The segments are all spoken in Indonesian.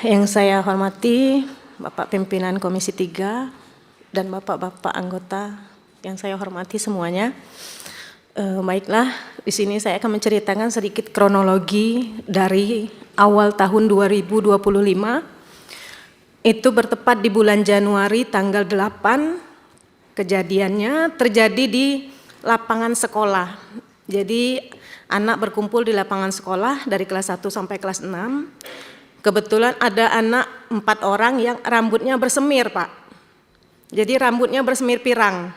Yang saya hormati Bapak Pimpinan Komisi 3 dan Bapak-Bapak anggota yang saya hormati semuanya. Baiklah, di sini saya akan menceritakan sedikit kronologi dari awal tahun 2025. Itu bertepat di bulan Januari tanggal 8, kejadiannya terjadi di lapangan sekolah. Jadi anak berkumpul di lapangan sekolah dari kelas 1 sampai kelas 6. Kebetulan ada anak 4 orang yang rambutnya bersemir, Pak. Jadi rambutnya bersemir pirang,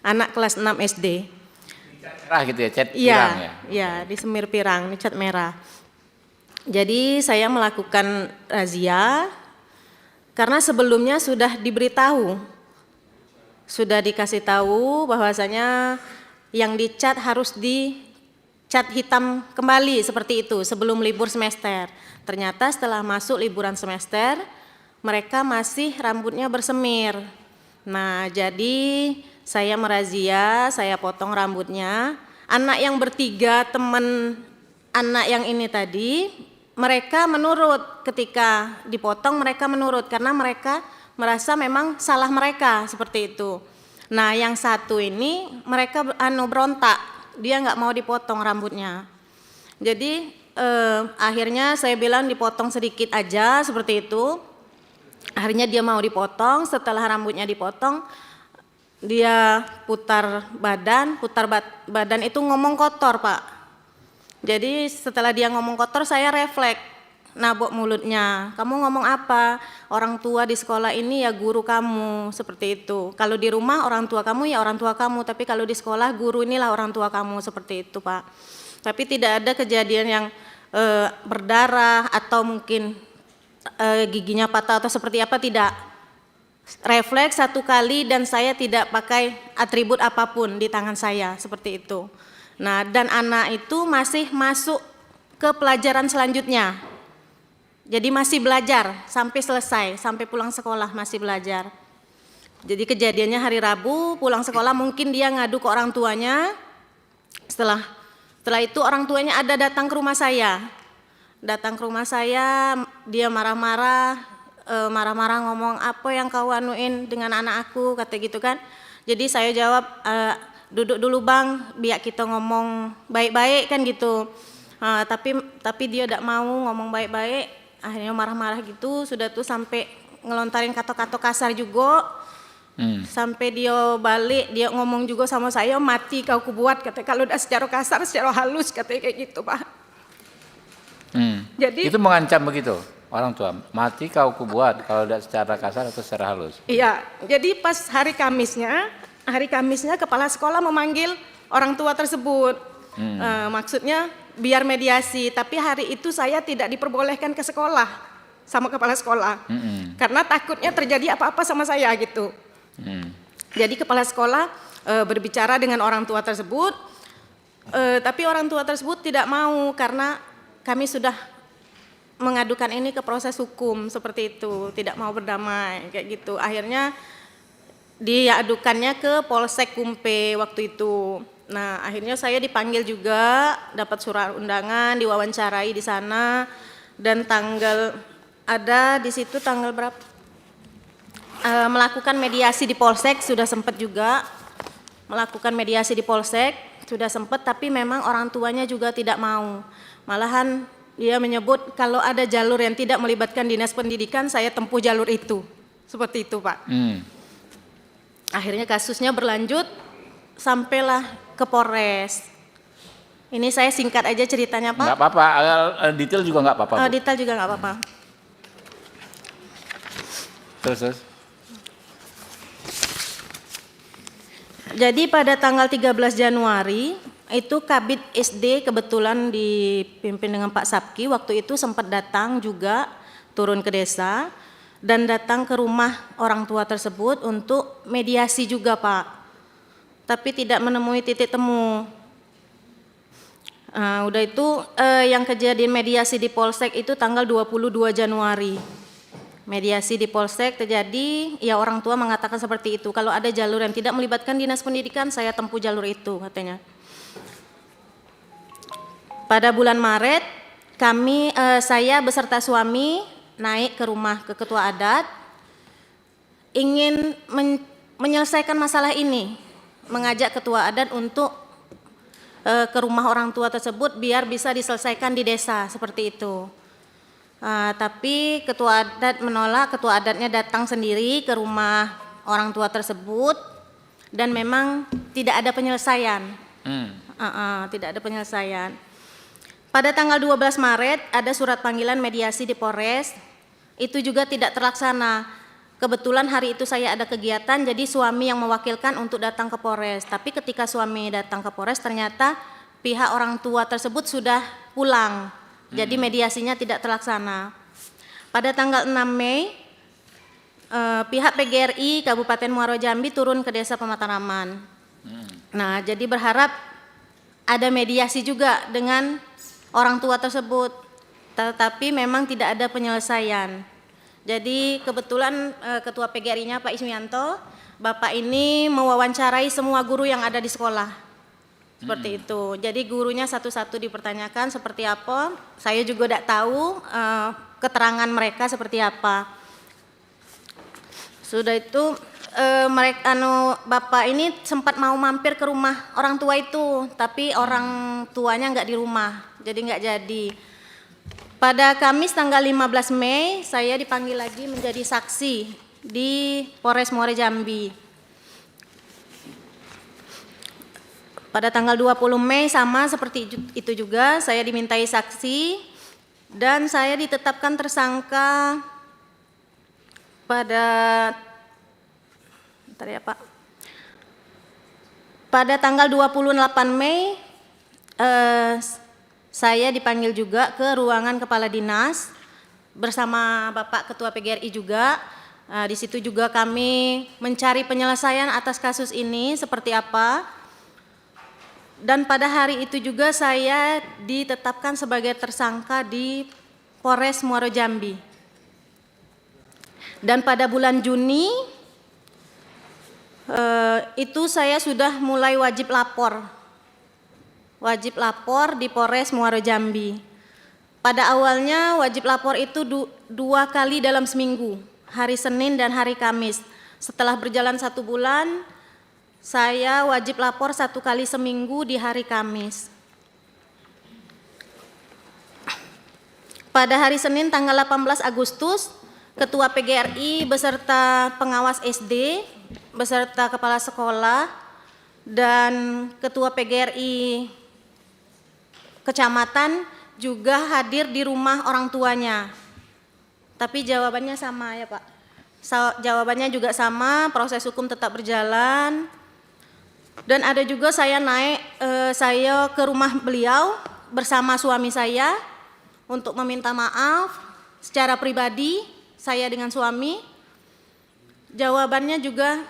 anak kelas 6 SD. Merah gitu ya, cat pirang ya? Iya, di semir pirang, ini cat merah. Jadi saya melakukan razia karena sebelumnya sudah diberitahu, sudah dikasih tahu bahwasanya yang dicat harus dicat hitam kembali seperti itu sebelum libur semester. Ternyata setelah masuk liburan semester, mereka masih rambutnya bersemir. Nah, jadi saya merazia, saya potong rambutnya. Anak yang bertiga teman anak yang ini tadi, mereka menurut ketika dipotong, mereka menurut karena mereka merasa memang salah mereka seperti itu. Nah, yang satu ini mereka berontak, dia nggak mau dipotong rambutnya. Jadi akhirnya saya bilang dipotong sedikit aja seperti itu. Akhirnya dia mau dipotong. Setelah rambutnya dipotong, dia putar badan itu ngomong kotor, Pak. Jadi setelah dia ngomong kotor, saya refleks, nabok mulutnya. Kamu ngomong apa? Orang tua di sekolah ini ya guru kamu, seperti itu. Kalau di rumah orang tua kamu ya orang tua kamu, tapi kalau di sekolah guru inilah orang tua kamu, seperti itu, Pak. Tapi tidak ada kejadian yang berdarah atau mungkin giginya patah atau seperti apa, tidak. Refleks satu kali dan saya tidak pakai atribut apapun di tangan saya, seperti itu. Nah, dan anak itu masih masuk ke pelajaran selanjutnya. Jadi masih belajar sampai selesai, sampai pulang sekolah masih belajar. Jadi kejadiannya hari Rabu, pulang sekolah mungkin dia ngadu ke orang tuanya. Setelah itu orang tuanya ada datang ke rumah saya. Datang ke rumah saya, dia marah-marah ngomong, apa yang kau anuin dengan anak aku, kata gitu kan. Jadi saya jawab, duduk dulu bang, biar kita ngomong baik-baik kan gitu. Tapi dia tidak mau ngomong baik-baik, akhirnya marah-marah gitu. Sudah tuh sampai ngelontarin kata-kata kasar juga. Sampai dia balik, dia ngomong juga sama saya, mati kau kubuat, kata. Kalau udah secara kasar, secara halus, katanya kayak gitu, Pak. Jadi itu mengancam begitu orang tua, mati kau kubuat, kalau udah secara kasar atau secara halus? Iya, jadi pas hari Kamisnya kepala sekolah memanggil orang tua tersebut. Maksudnya biar mediasi, tapi hari itu saya tidak diperbolehkan ke sekolah sama kepala sekolah. Karena takutnya terjadi apa-apa sama saya gitu. Jadi kepala sekolah berbicara dengan orang tua tersebut, tapi orang tua tersebut tidak mau karena kami sudah mengadukan ini ke proses hukum seperti itu, tidak mau berdamai kayak gitu. Akhirnya diadukannya ke Polsek Kumpe waktu itu. Nah, akhirnya saya dipanggil juga, dapat surat undangan, diwawancarai di sana, dan tanggal ada di situ tanggal berapa? Melakukan mediasi di Polsek, sudah sempat juga melakukan mediasi di Polsek, sudah sempat, tapi memang orang tuanya juga tidak mau. Malahan dia menyebut kalau ada jalur yang tidak melibatkan dinas pendidikan, saya tempuh jalur itu, seperti itu, Pak. Akhirnya kasusnya berlanjut, sampailah ke Polres. Ini saya singkat aja ceritanya, Pak. Nggak apa-apa, detail juga nggak apa-apa. Detail juga nggak apa-apa. Terus. Jadi pada tanggal 13 Januari itu Kabid SD kebetulan dipimpin dengan Pak Sabki, waktu itu sempat datang juga, turun ke desa dan datang ke rumah orang tua tersebut untuk mediasi juga, Pak. Tapi tidak menemui titik temu. Udah itu yang kejadian mediasi di Polsek itu tanggal 22 Januari. Mediasi di Polsek terjadi, ya orang tua mengatakan seperti itu. Kalau ada jalur yang tidak melibatkan dinas pendidikan, saya tempuh jalur itu, katanya. Pada bulan Maret, saya beserta suami naik ke rumah ke ketua adat, ingin menyelesaikan masalah ini, mengajak ketua adat untuk ke rumah orang tua tersebut biar bisa diselesaikan di desa, seperti itu. Tapi ketua adat menolak, ketua adatnya datang sendiri ke rumah orang tua tersebut dan memang tidak ada penyelesaian. Tidak ada penyelesaian. Pada tanggal 12 Maret ada surat panggilan mediasi di Polres, itu juga tidak terlaksana. Kebetulan hari itu saya ada kegiatan, jadi suami yang mewakilkan untuk datang ke Polres. Tapi ketika suami datang ke Polres ternyata pihak orang tua tersebut sudah pulang. Jadi mediasinya tidak terlaksana. Pada tanggal 6 Mei, pihak PGRI Kabupaten Muaro Jambi turun ke Desa Pemataraman. Nah, jadi berharap ada mediasi juga dengan orang tua tersebut, tetapi memang tidak ada penyelesaian. Jadi kebetulan Ketua PGRI-nya Pak Ismianto, Bapak ini mewawancarai semua guru yang ada di sekolah. Seperti itu. Jadi gurunya satu-satu dipertanyakan seperti apa. Saya juga tidak tahu keterangan mereka seperti apa. Sudah itu Bapak ini sempat mau mampir ke rumah orang tua itu, tapi orang tuanya nggak di rumah, jadi nggak jadi. Pada Kamis tanggal 15 Mei saya dipanggil lagi menjadi saksi di Polres Muaro Jambi. Pada tanggal 20 Mei sama seperti itu juga saya dimintai saksi dan saya ditetapkan tersangka pada pada tanggal 28 Mei saya dipanggil juga ke ruangan kepala dinas bersama Bapak Ketua PGRI juga. Di situ juga kami mencari penyelesaian atas kasus ini seperti apa. Dan pada hari itu juga saya ditetapkan sebagai tersangka di Polres Muaro Jambi. Dan pada bulan Juni itu saya sudah mulai wajib lapor di Polres Muaro Jambi. Pada awalnya wajib lapor itu 2 kali dalam seminggu, hari Senin dan hari Kamis. Setelah berjalan 1 bulan, saya wajib lapor 1 kali seminggu di hari Kamis. Pada hari Senin tanggal 18 Agustus, Ketua PGRI beserta pengawas SD, beserta kepala sekolah, dan Ketua PGRI Kecamatan juga hadir di rumah orang tuanya. Tapi jawabannya sama ya Pak. Jawabannya juga sama, proses hukum tetap berjalan. Dan ada juga saya saya ke rumah beliau bersama suami saya untuk meminta maaf secara pribadi, saya dengan suami. Jawabannya juga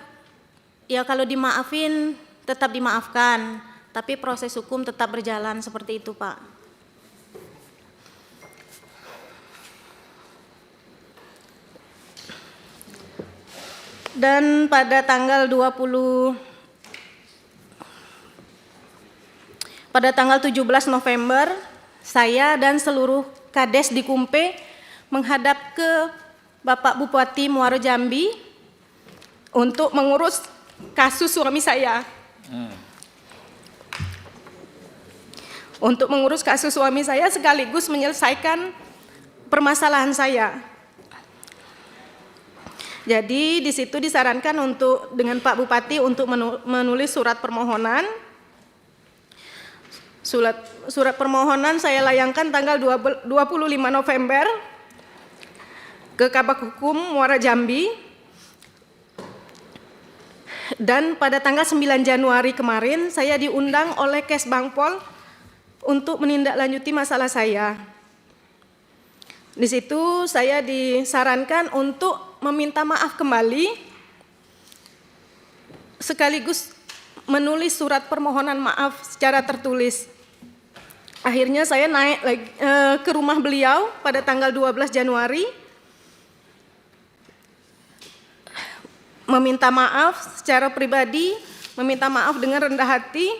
ya kalau dimaafin tetap dimaafkan, tapi proses hukum tetap berjalan seperti itu Pak. Dan pada tanggal 17 November, saya dan seluruh Kades di Kumpe menghadap ke Bapak Bupati Muaro Jambi untuk mengurus kasus suami saya. Untuk mengurus kasus suami saya sekaligus menyelesaikan permasalahan saya. Jadi di situ disarankan dengan Pak Bupati untuk menulis surat permohonan. Surat permohonan saya layangkan tanggal 25 November ke Kabak Hukum Muaro Jambi. Dan pada tanggal 9 Januari kemarin saya diundang oleh Kesbangpol untuk menindaklanjuti masalah saya. Di situ saya disarankan untuk meminta maaf kembali sekaligus menulis surat permohonan maaf secara tertulis. Akhirnya saya naik lagi ke rumah beliau pada tanggal 12 Januari meminta maaf secara pribadi, meminta maaf dengan rendah hati,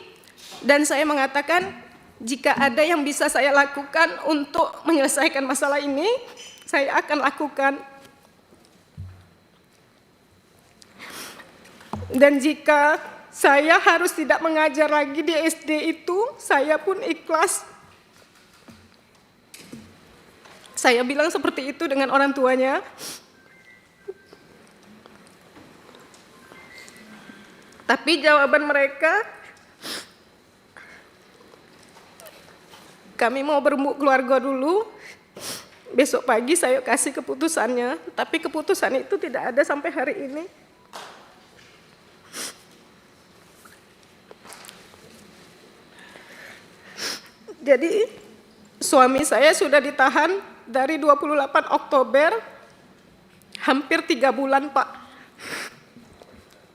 dan saya mengatakan jika ada yang bisa saya lakukan untuk menyelesaikan masalah ini, saya akan lakukan. Dan jika saya harus tidak mengajar lagi di SD itu, saya pun ikhlas. Saya bilang seperti itu dengan orang tuanya. Tapi jawaban mereka, kami mau berembuk keluarga dulu, besok pagi saya kasih keputusannya. Tapi keputusan itu tidak ada sampai hari ini. Jadi suami saya sudah ditahan dari 28 Oktober, hampir 3 bulan Pak.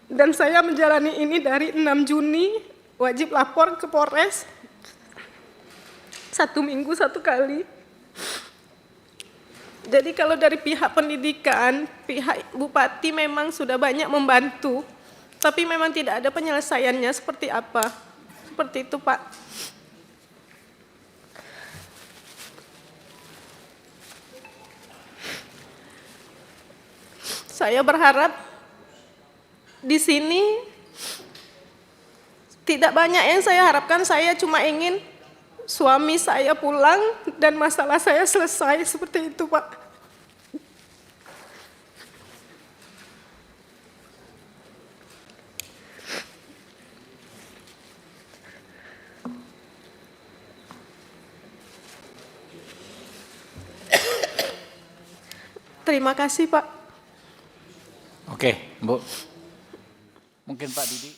Dan saya menjalani ini dari 6 Juni, wajib lapor ke Polres, 1 minggu 1 kali. Jadi kalau dari pihak pendidikan, pihak Bupati memang sudah banyak membantu, tapi memang tidak ada penyelesaiannya seperti apa. Seperti itu Pak. Saya berharap di sini tidak banyak yang saya harapkan, saya cuma ingin suami saya pulang dan masalah saya selesai, seperti itu Pak. Terima kasih Pak. Oke, Bu. Mungkin Pak Didi.